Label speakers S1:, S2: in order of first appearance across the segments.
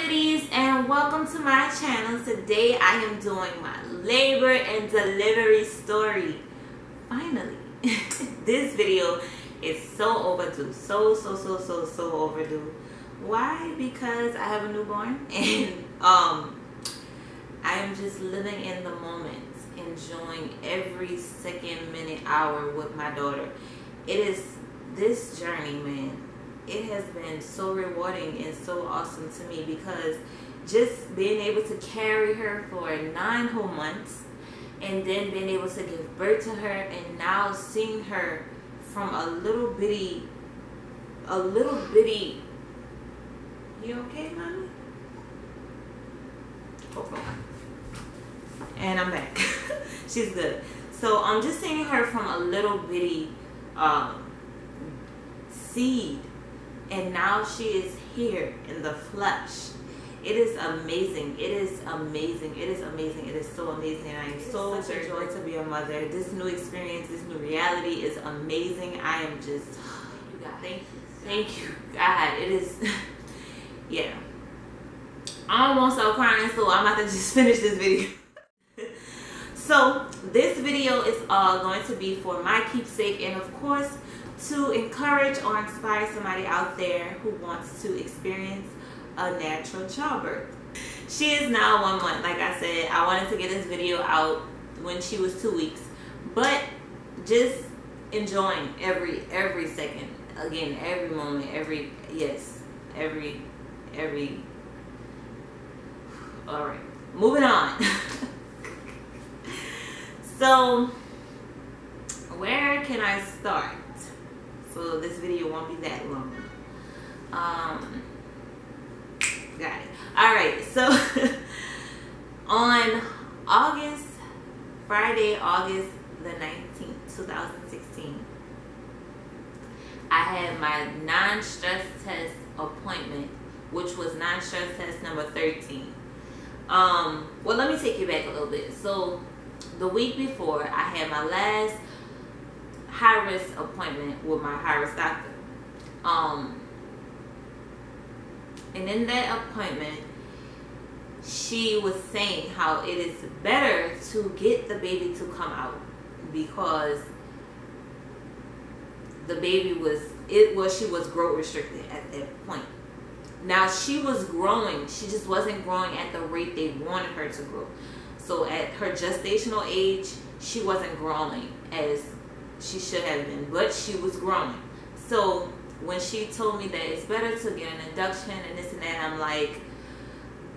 S1: beauties, and welcome to my channel. Today I am doing my labor and delivery story. Finally. This video is so overdue, so overdue. Why? Because I have a newborn and I am just living in the moment, enjoying every second, minute, hour with my daughter. It is this journey, man. It has been so rewarding and so awesome to me, because just being able to carry her for 9 whole months and then being able to give birth to her, and now seeing her from a little bitty, you okay, mommy? Hold on. And I'm back. She's good. So I'm just seeing her from a little bitty seed, and now she is here in the flesh. It is amazing. It is amazing. It is amazing. It is so amazing. And I am so such a joy to be a mother. This new experience, this new reality is amazing. I am just, you God, thank you, God. It is, yeah. I almost start crying, so I'm about to just finish this video. So this video is going to be for my keepsake, and of course to encourage or inspire somebody out there who wants to experience a natural childbirth. She is now 1 month. Like I said, I wanted to get this video out when she was 2 weeks, but just enjoying every second, again, every moment, every all right, moving on. So where can I start? So this video won't be that long. Got it. All right. So on Friday, August the 19th, 2016, I had my non-stress test appointment, which was non-stress test number 13. Well, let me take you back a little bit. So the week before, I had my last high-risk appointment with my high-risk doctor. And in that appointment, she was saying how it is better to get the baby to come out, because the baby she was growth restricted at that point. Now she was growing, she just wasn't growing at the rate they wanted her to grow. So at her gestational age, she wasn't growing as she should have been, but she was growing. So when she told me that it's better to get an induction and this and that, I'm like,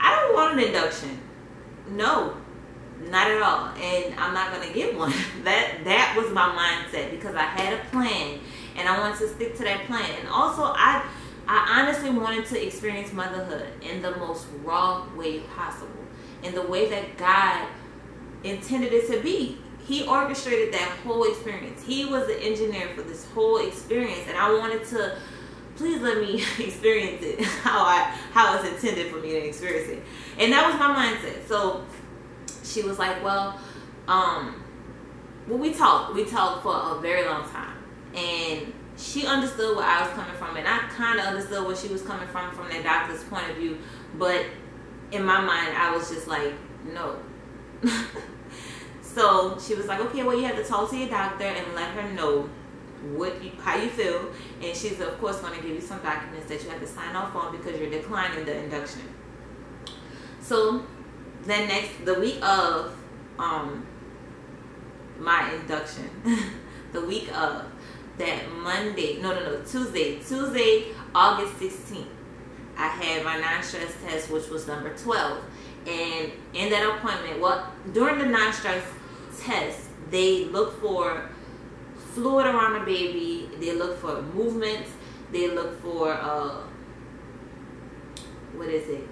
S1: I don't want an induction. No, not at all. And I'm not going to get one. That was my mindset, because I had a plan and I wanted to stick to that plan. And also I honestly wanted to experience motherhood in the most raw way possible, in the way that God intended it to be. He orchestrated that whole experience. He was the engineer for this whole experience, and I wanted to, please let me experience it how it's intended for me to experience it. And that was my mindset. So she was like, well, we talked for a very long time, and she understood where I was coming from, and I kind of understood where she was coming from that doctor's point of view, but in my mind, I was just like, no. So she was like, okay, well, you have to talk to your doctor and let her know how you feel, and she's of course going to give you some documents that you have to sign off on, because you're declining the induction. So then the week of my induction, the week of that Tuesday, August 16th, I had my non-stress test, which was number 12. And in that appointment, well, during the non-stress test, they look for fluid around the baby, they look for movements, they look for what is it?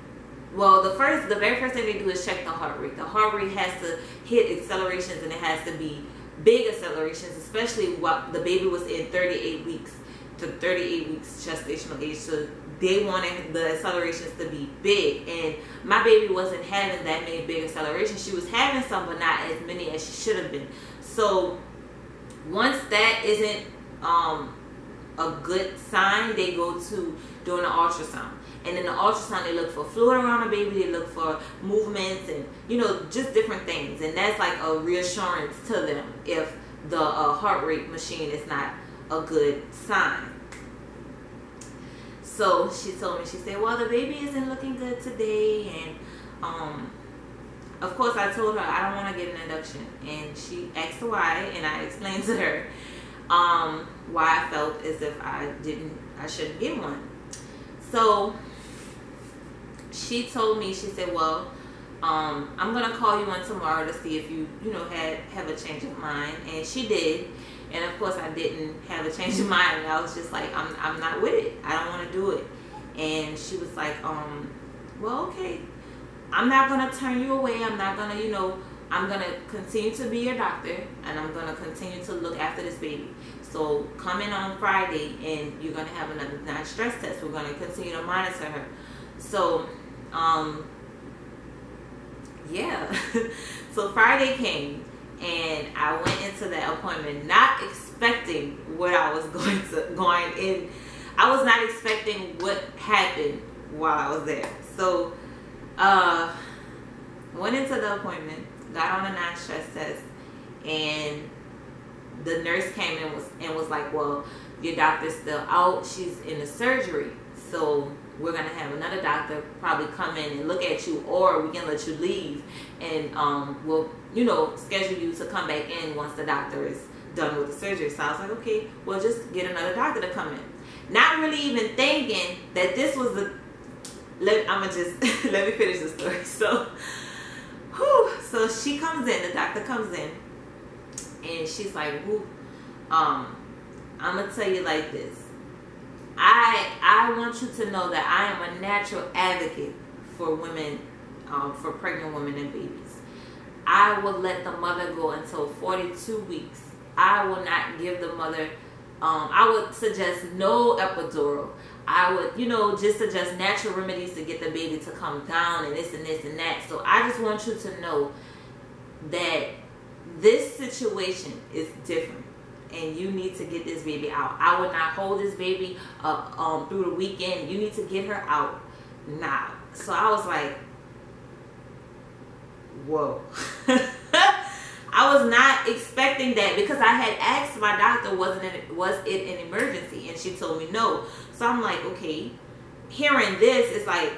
S1: Well, the very first thing they do is check the heart rate. The heart rate has to hit accelerations, and it has to be big accelerations, especially while the baby was in 38 weeks gestational age. So they wanted the accelerations to be big, and my baby wasn't having that many big accelerations. She was having some, but not as many as she should have been. So once that isn't a good sign, they go to doing an ultrasound. And in the ultrasound, they look for fluid around the baby, they look for movements and, you know, just different things. And that's like a reassurance to them if the heart rate machine is not a good sign. So she told me, she said, well, the baby isn't looking good today. And of course I told her I don't want to get an induction. And she asked why, and I explained to her why I felt as if I shouldn't get one. So she told me, she said, well, I'm gonna call you in tomorrow to see if you have a change of mind. And she did. And of course I didn't have a change of mind. I was just like, I'm not with it. I don't want to do it. And she was like, well, okay, I'm not gonna turn you away. I'm not gonna, I'm gonna continue to be your doctor, and I'm gonna continue to look after this baby. So come in on Friday, and you're gonna have another non-stress test. We're gonna continue to monitor her. So yeah. So Friday came, and I went into that appointment not expecting what I was going in. I was not expecting what happened while I was there. So went into the appointment, got on a non-stress test, and the nurse came in and was like, well, your doctor's still out. She's in the surgery. So we're going to have another doctor probably come in and look at you, or we can let you leave, and we'll, schedule you to come back in once the doctor is done with the surgery. So I was like, okay, well, just get another doctor to come in. Not really even thinking that this was let me finish the story. So she comes in, the doctor comes in, and she's like, I'm going to tell you like this. I want you to know that I am a natural advocate for women, for pregnant women and babies. I will let the mother go until 42 weeks. I will not give the mother, I would suggest no epidural. I would, just suggest natural remedies to get the baby to come down, and this and this and that. So I just want you to know that this situation is different, and you need to get this baby out. I would not hold this baby through the weekend. You need to get her out now. So I was like, whoa. I was not expecting that, because I had asked my doctor, was it an emergency? And she told me no. So I'm like, okay, hearing this, it's like,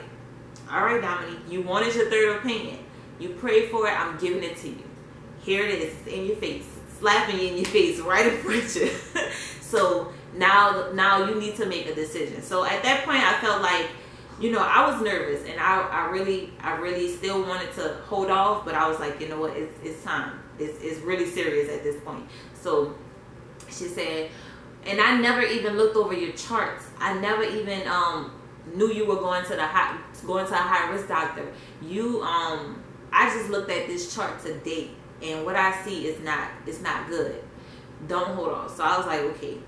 S1: all right, Dominique, you wanted your third opinion. You prayed for it. I'm giving it to you. Here it is. It's in your face. Slapping you in your face right in front of you. So now you need to make a decision. So at that point, I felt like, I was nervous, and I really still wanted to hold off, but I was like, you know what, it's time. It's really serious at this point. So she said, and I never even looked over your charts. I never even knew you were going to a high risk doctor. I just looked at this chart today, and what I see is not good. Don't hold on. So I was like, okay.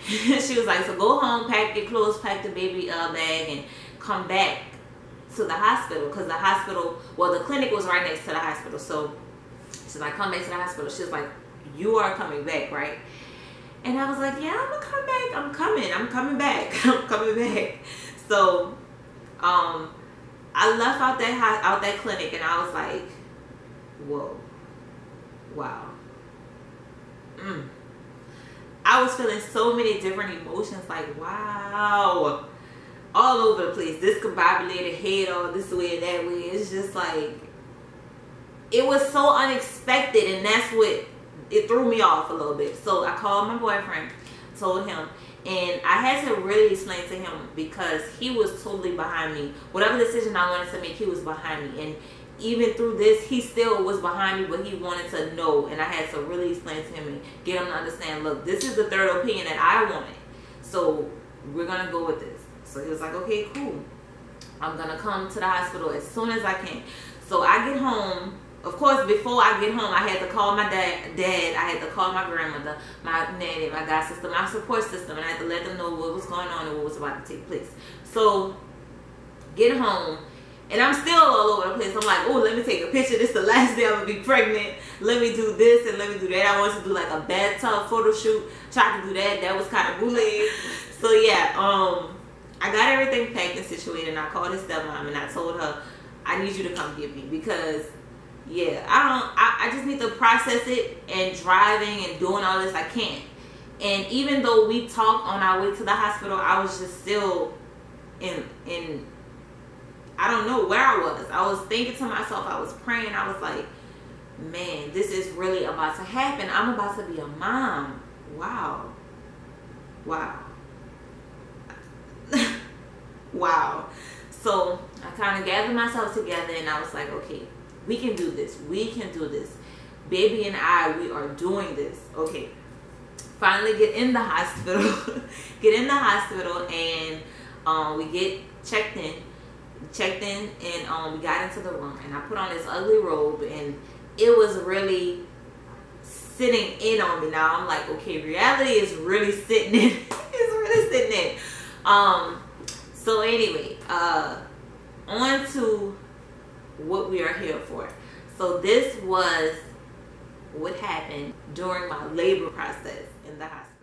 S1: She was like, so go home, pack your clothes, pack the baby bag, and come back to the hospital, because the clinic was right next to the hospital. So she's like, come back to the hospital. She was like, you are coming back, right? And I was like, yeah, I'm gonna come back. I'm coming back. I'm coming back. So I left out that clinic, and I was like, whoa, wow. I was feeling so many different emotions, like, wow, all over the place. Discombobulated head, all this way and that way. It's just like, it was so unexpected, and that's what, it threw me off a little bit. So I called my boyfriend, told him, and I had to really explain to him, because he was totally behind me. Whatever decision I wanted to make, he was behind me. And even through this, he still was behind me, but he wanted to know, and I had to really explain to him and get him to understand, look, this is the third opinion that I wanted, so we're gonna go with this. So he was like, okay, cool, I'm gonna come to the hospital as soon as I can. So I get home. Of course, before I get home, I had to call my dad, I had to call my grandmother, my nanny, my god sister, my support system, and I had to let them know what was going on and what was about to take place. So get home, and I'm still all over the place. I'm like, oh, let me take a picture. This is the last day I'm going to be pregnant. Let me do this and let me do that. I wanted to do like a bathtub photo shoot. Tried to do that. That was kind of bootleg. So yeah, I got everything packed and situated, and I called his stepmom and I told her, I need you to come get me, because yeah, I just need to process it, and driving and doing all this, I can't. And even though we talked on our way to the hospital, I was just still in I don't know where I was. I was thinking to myself, I was praying, I was like, man, this is really about to happen. I'm about to be a mom. Wow. Wow. Wow. So I kind of gathered myself together, and I was like, okay, we can do this. We can do this. Baby and I, we are doing this. Okay. Finally get in the hospital. And we get checked in, and we got into the room, and I put on this ugly robe, and it was really sitting in on me. Now I'm like, okay, reality is really sitting in. It's really sitting in. So anyway, on to what we are here for. So this was what happened during my labor process in the hospital.